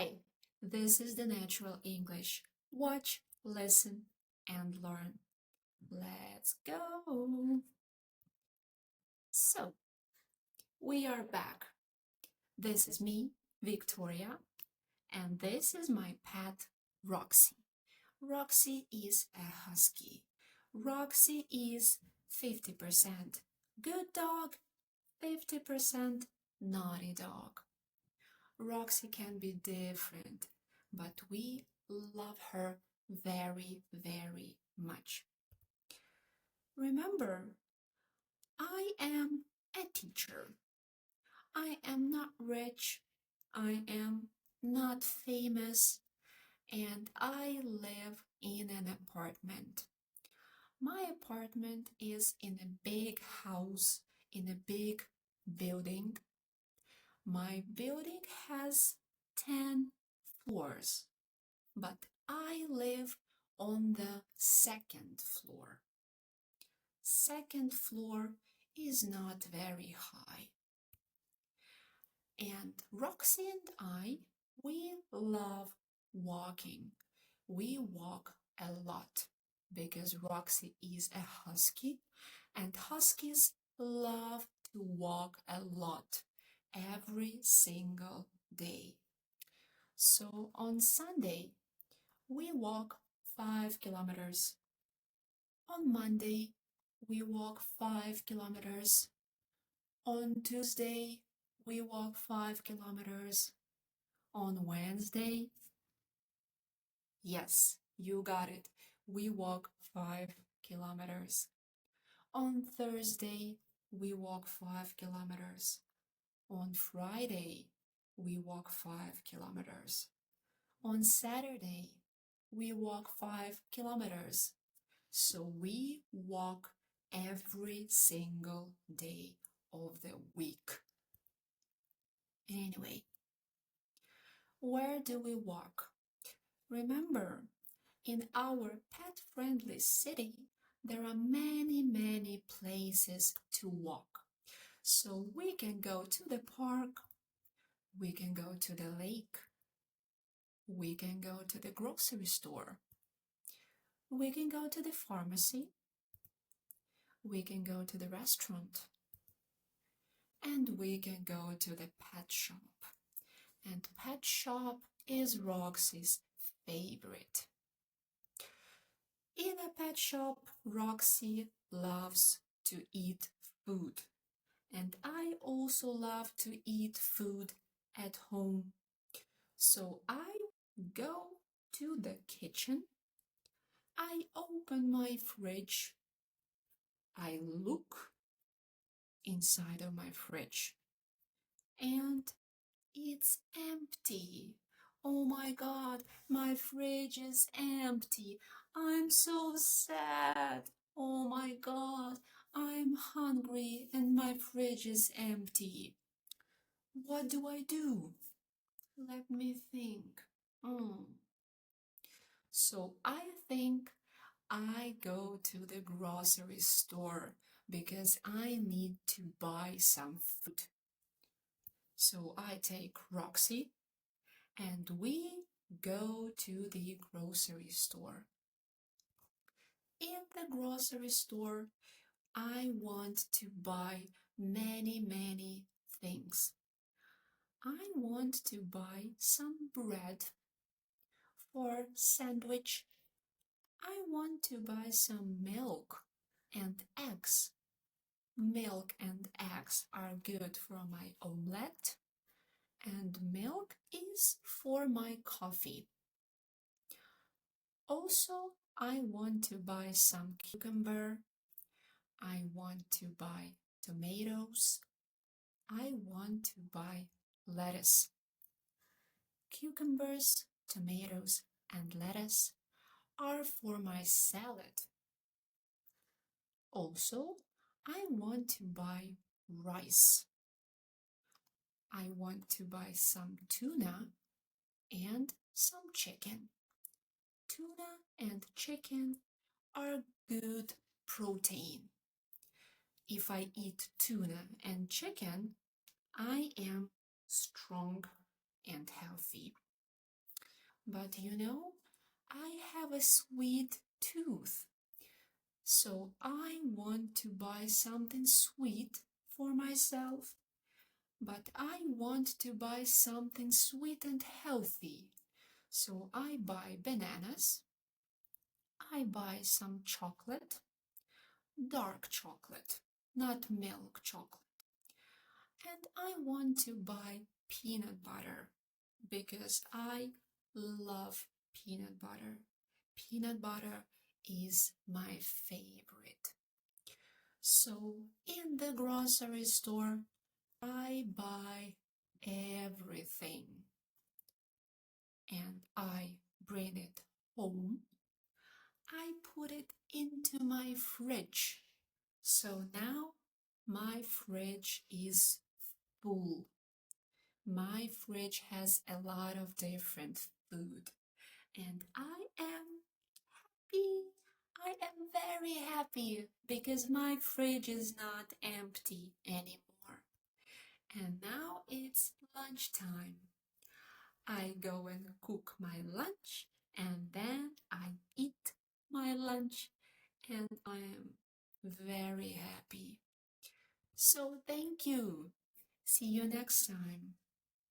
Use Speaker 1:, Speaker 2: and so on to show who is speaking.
Speaker 1: Hi, this is the Natural English. Watch, listen, and learn. Let's go. So, we are back. This is me, Victoria, and this is my pet, Roxy. Roxy is a husky. Roxy is 50% good dog, 50% naughty dog. Roxy can be different, but we love her very, very much. Remember, I am a teacher. I am not rich. I am not famous. And I live in an apartment. My apartment is in a big house, in a big building. My building has 10 floors, but I live on the second floor. Second floor is not very high. And Roxy and I, we love walking. We walk a lot because Roxy is a husky and huskies love to walk a lot every single day. So on Sunday, we walk 5 kilometers. On Monday, we walk 5 kilometers. On Tuesday, we walk 5 kilometers. On Wednesday, yes, you got it, we walk 5 kilometers. On Thursday, we walk 5 kilometers. On Friday, we walk 5 kilometers. On Saturday, we walk 5 kilometers. So we walk every single day of the week. Anyway, where do we walk? Remember, in our pet-friendly city, there are many, many places to walk. So we can go to the park, we can go to the lake, we can go to the grocery store, we can go to the pharmacy, we can go to the restaurant, and we can go to the pet shop. And pet shop is Roxy's favorite. In a pet shop, Roxy loves to eat food. And I also love to eat food at home. So I go to the kitchen, I open my fridge, I look inside of my fridge, and it's empty. Oh my God, my fridge is empty. I'm so sad. Oh my God, I'm hungry and my fridge is empty. What do I do? Let me think. So I think I go to the grocery store because I need to buy some food. So I take Roxy and we go to the grocery store. In the grocery store, I want to buy many, many things. I want to buy some bread for sandwich. I want to buy some milk and eggs. Milk and eggs are good for my omelette, and milk is for my coffee. Also, I want to buy some cucumber. I want to buy tomatoes. I want to buy lettuce. Cucumbers, tomatoes, and lettuce are for my salad. Also, I want to buy rice. I want to buy some tuna and some chicken. Tuna and chicken are good protein. If I eat tuna and chicken, I am strong and healthy. But I have a sweet tooth. So I want to buy something sweet for myself. But I want to buy something sweet and healthy. So I buy bananas. I buy some chocolate, dark chocolate, not milk chocolate. And I want to buy peanut butter because I love peanut butter. Peanut butter is my favorite. So in the grocery store, I buy everything and I bring it home. I put it into my fridge. So now my fridge is full. My fridge has a lot of different food and I am happy. I am very happy because my fridge is not empty anymore. And now it's lunchtime. I go and cook my lunch and then I eat my lunch and I am very happy. So thank you. See you next time.